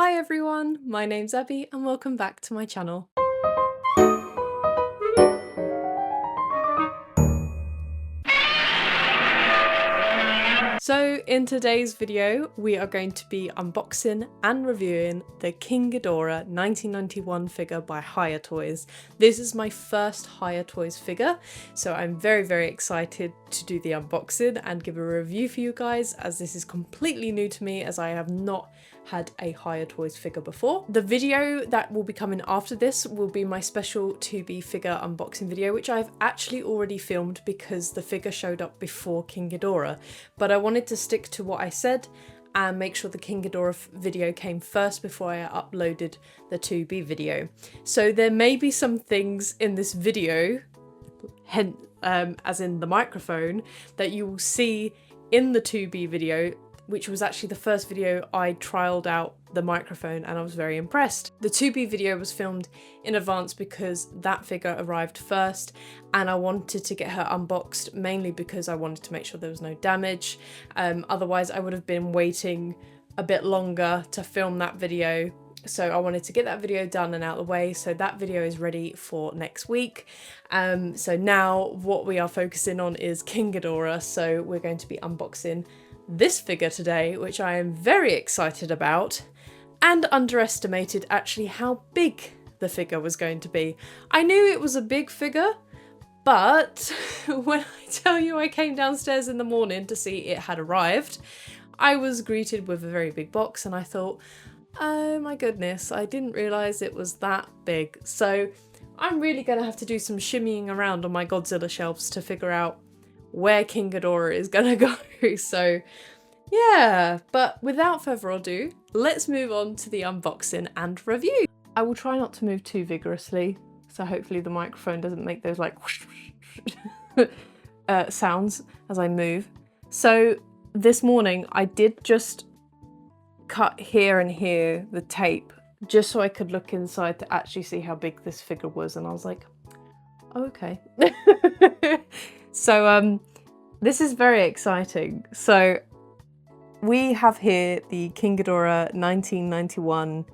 Hi everyone, my name's Abby and welcome back to my channel. So in today's video, we are going to be unboxing and reviewing the King Ghidorah 1991 figure by Hiya Toys. This is my first Hiya Toys figure, so I'm very excited to do the unboxing and give a review for you guys, as this is completely new to me as I have not had a Hiya Toys figure before. The video that will be coming after this will be my special 2B figure unboxing video, which I've actually already filmed because the figure showed up before King Ghidorah, but I wanted to stick to what I said and make sure the King Ghidorah video came first before I uploaded the 2B video. So there may be some things in this video, as in the microphone, that you will see in the 2B video, which was actually the first video I trialed out the microphone and I was very impressed. The 2B video was filmed in advance because that figure arrived first and I wanted to get her unboxed mainly because I wanted to make sure there was no damage. Otherwise I would have been waiting a bit longer to film that video. So I wanted to get that video done and out of the way, so that video is ready for next week. So now what we are focusing on is King Ghidorah, so we're going to be unboxing this figure today, which I am very excited about, and underestimated actually how big the figure was going to be. I knew it was a big figure, but when I tell you I came downstairs in the morning to see it had arrived, I was greeted with a very big box and I thought, oh my goodness, I didn't realise it was that big. So I'm really going to have to do some shimmying around on my Godzilla shelves to figure out where King Ghidorah is gonna go. So yeah, but without further ado, let's move on to the unboxing and review. I will try not to move too vigorously, so hopefully the microphone doesn't make those like whoosh, whoosh, sounds as I move. So this morning I did just cut here and here the tape just so I could look inside to actually see how big this figure was, and I was like, oh, okay. So this is very exciting. So we have here the King Ghidorah 1991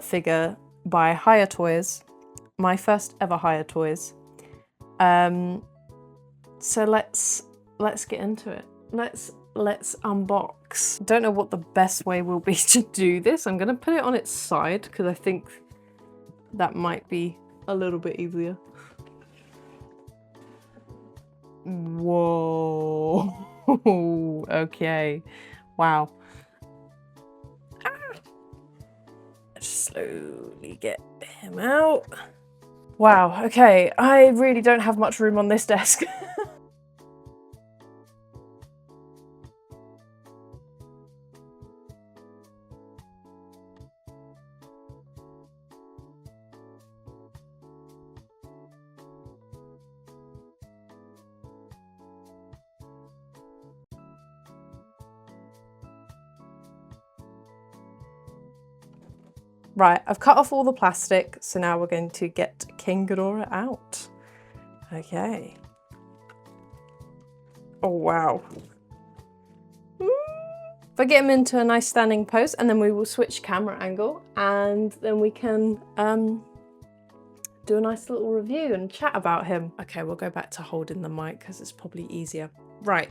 figure by Hiya Toys, my first ever Hiya Toys. So let's get into it. Let's unbox. Don't know what the best way will be to do this. I'm gonna put it on its side because I think that might be a little bit easier. Whoa. Okay. Wow. Slowly get him out. Wow, okay. I really don't have much room on this desk. Right, I've cut off all the plastic, so now we're going to get King Ghidorah out. Okay. Oh, wow. If I get him into a nice standing pose, and then we will switch camera angle, and then we can do a nice little review and chat about him. Okay, we'll go back to holding the mic because it's probably easier. Right.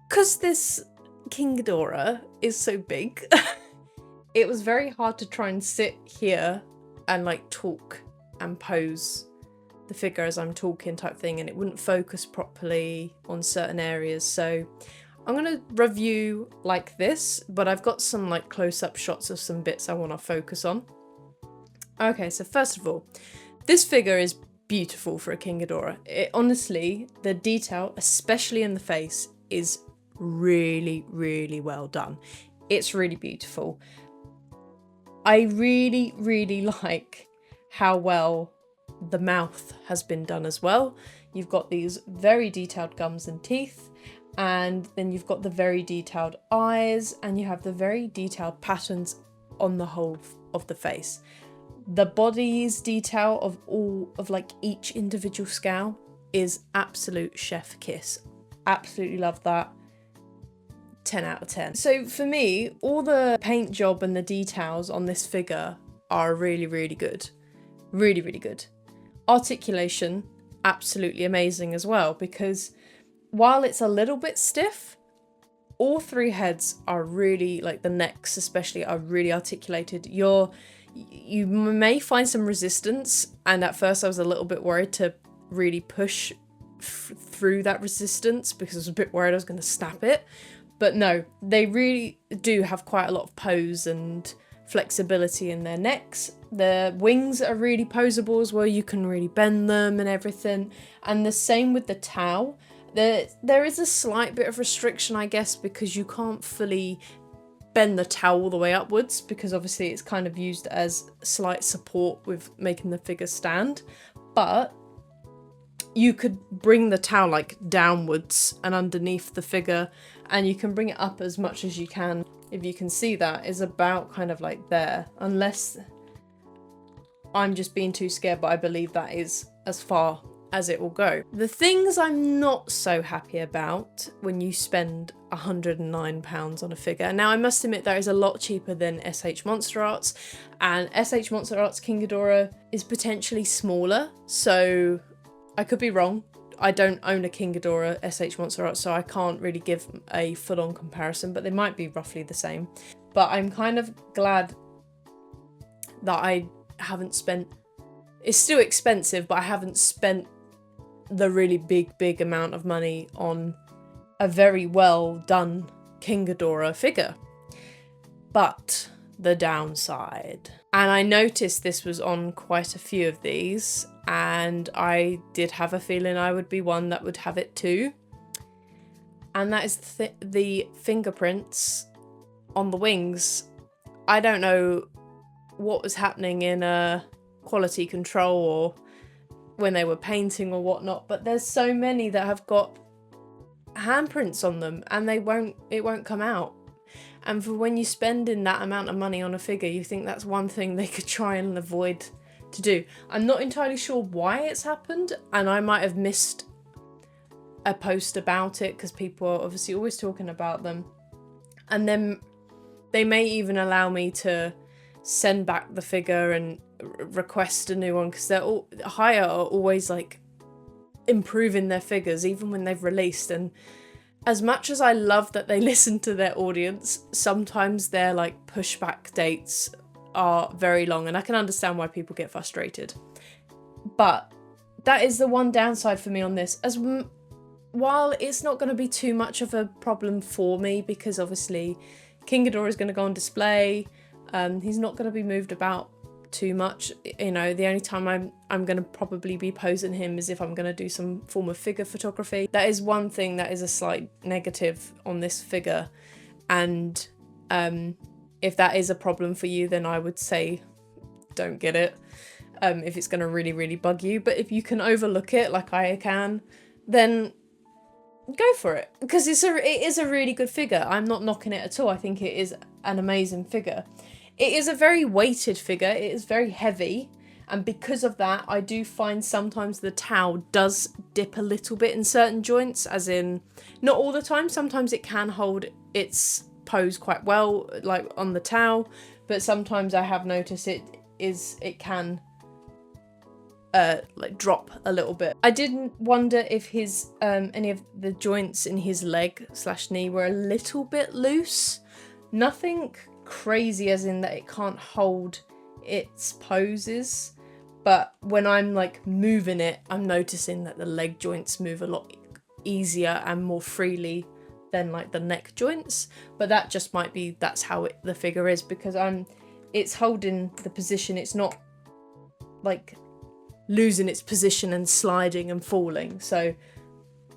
Because this King Ghidorah is so big, it was very hard to try and sit here and like talk and pose the figure as I'm talking type thing, and it wouldn't focus properly on certain areas. So I'm gonna review like this, but I've got some like close-up shots of some bits I want to focus on. Okay, so first of all, this figure is beautiful for a King Ghidorah. Honestly, the detail, especially in the face, is really well done. It's really beautiful. I really like how well the mouth has been done as well. You've got these very detailed gums and teeth, and then you've got the very detailed eyes, and you have the very detailed patterns on the whole of the face. The body's detail of all of like each individual scale is absolute chef kiss. Absolutely love that. 10 out of 10. So for me, all the paint job and the details on this figure are really, really good. Really, really good. Articulation, absolutely amazing as well, because while it's a little bit stiff, all three heads are really, like the necks especially, are really articulated. You may find some resistance, and at first I was a little bit worried to really push through that resistance because I was a bit worried I was going to snap it. But no, they really do have quite a lot of pose and flexibility in their necks. The wings are really poseable as well. You can really bend them and everything. And the same with the towel. There is a slight bit of restriction, I guess, because you can't fully bend the towel all the way upwards, because obviously it's kind of used as slight support with making the figure stand. But you could bring the towel like downwards and underneath the figure, and you can bring it up as much as you can. If you can see, that is about kind of like there, unless I'm just being too scared, but I believe that is as far as it will go. The things I'm not so happy about when you spend £109 on a figure. Now I must admit that is a lot cheaper than SH Monster Arts, and SH Monster Arts King Ghidorah is potentially smaller, so I could be wrong. I don't own a King Ghidorah SH Monster Arts, so I can't really give a full-on comparison, but they might be roughly the same. But I'm kind of glad that I haven't spent... It's still expensive, but I haven't spent the really big amount of money on a very well done King Ghidorah figure. But the downside, and I noticed this was on quite a few of these, and I did have a feeling I would be one that would have it too, and that is the fingerprints on the wings. I don't know what was happening in quality control or when they were painting or whatnot, but there's so many that have got handprints on them and it won't come out. And for when you're spending that amount of money on a figure, you think that's one thing they could try and avoid to do. I'm not entirely sure why it's happened, and I might have missed a post about it because people are obviously always talking about them. And then they may even allow me to send back the figure and request a new one, because Hiya are always like improving their figures even when they've released. And as much as I love that they listen to their audience, sometimes their like pushback dates are very long, and I can understand why people get frustrated. But that is the one downside for me on this, as while it's not going to be too much of a problem for me, because obviously King Ghidorah is going to go on display. He's not going to be moved about too much. You know, the only time I'm going to probably be posing him is if I'm going to do some form of figure photography. That is one thing that is a slight negative on this figure, and if that is a problem for you, then I would say don't get it if it's going to really bug you. But if you can overlook it like I can, then go for it, because it is a really good figure. I'm not knocking it at all. I think it is an amazing figure. It is a very weighted figure. It is very heavy, and because of that, I do find sometimes the towel does dip a little bit in certain joints, as in not all the time. Sometimes it can hold its pose quite well, like on the towel, but sometimes I have noticed it can like drop a little bit. I didn't wonder if his any of the joints in his leg / knee were a little bit loose. Nothing crazy as in that it can't hold its poses, but when I'm like moving it, I'm noticing that the leg joints move a lot easier and more freely than like the neck joints. But that just might be, that's how the figure is, because it's holding the position. It's not like losing its position and sliding and falling, so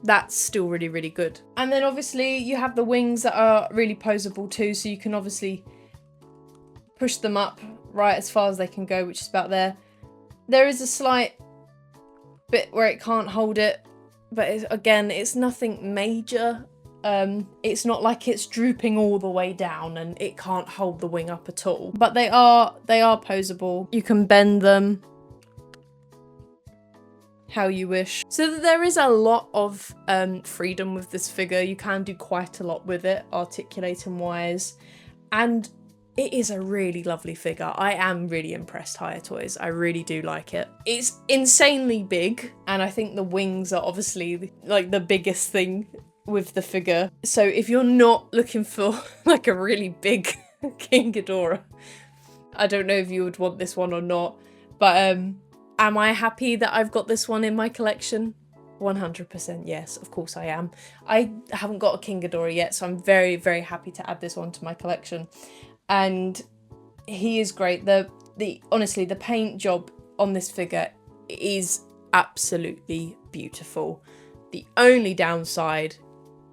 that's still really good. And then obviously you have the wings that are really poseable too, so you can obviously push them up right as far as they can go, which is about there. There is a slight bit where it can't hold it, but again, it's nothing major. It's not like it's drooping all the way down and it can't hold the wing up at all. But they are poseable. You can bend them. how you wish. So that there is a lot of freedom with this figure. You can do quite a lot with it, articulating wise, and it is a really lovely figure. I am really impressed, Hiya Toys. I really do like it. It's insanely big, and I think the wings are obviously like the biggest thing with the figure. So if you're not looking for like a really big King Ghidorah, I don't know if you would want this one or not, but am I happy that I've got this one in my collection? 100% yes, of course I am. I haven't got a King Ghidorah yet, so I'm very, very happy to add this one to my collection. And he is great. Honestly, the paint job on this figure is absolutely beautiful. The only downside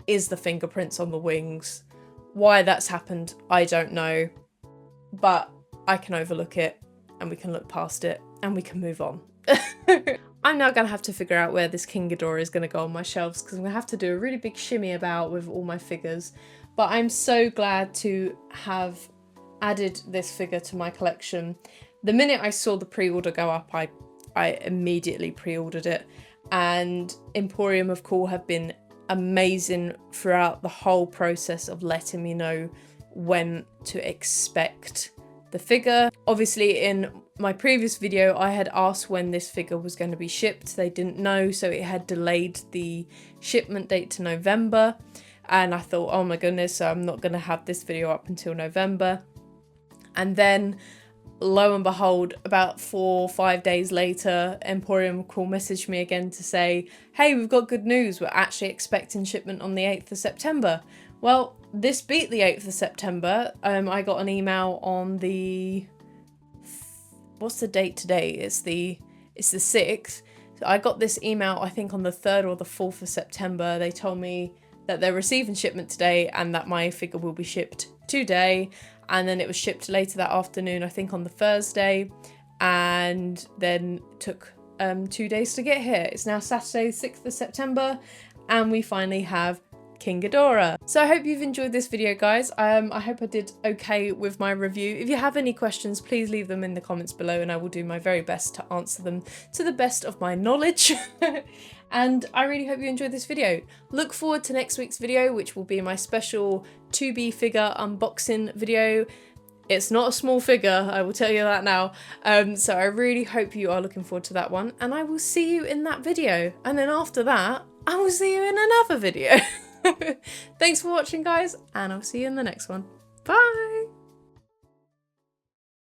is the fingerprints on the wings. Why that's happened, I don't know, but I can overlook it and we can look past it and we can move on. I'm now going to have to figure out where this King Ghidorah is going to go on my shelves, because I'm going to have to do a really big shimmy about with all my figures. But I'm so glad to have added this figure to my collection. The minute I saw the pre-order go up, I immediately pre-ordered it, and Emporium of Cool have been amazing throughout the whole process of letting me know when to expect the figure. Obviously in my previous video I had asked when this figure was going to be shipped. They didn't know, so it had delayed the shipment date to November, and I thought, oh my goodness, I'm not going to have this video up until November. And then lo and behold, about 4 or 5 days later, Emporium of Cool messaged me again to say, hey, we've got good news, we're actually expecting shipment on the 8th of September. Well, this beat the 8th of September. I got an email on the, what's the date today? It's the 6th. So I got this email, I think on the 3rd or the 4th of September. They told me that they're receiving shipment today and that my figure will be shipped today. And then it was shipped later that afternoon, I think on the Thursday, and then took 2 days to get here. It's now Saturday, 6th of September, and we finally have King Ghidorah. So I hope you've enjoyed this video, guys. I hope I did okay with my review. If you have any questions, please leave them in the comments below and I will do my very best to answer them to the best of my knowledge. And I really hope you enjoyed this video. Look forward to next week's video, which will be my special 2B figure unboxing video. It's not a small figure, I will tell you that now. So I really hope you are looking forward to that one, and I will see you in that video. And then after that, I will see you in another video. Thanks for watching, guys, and I'll see you in the next one. Bye!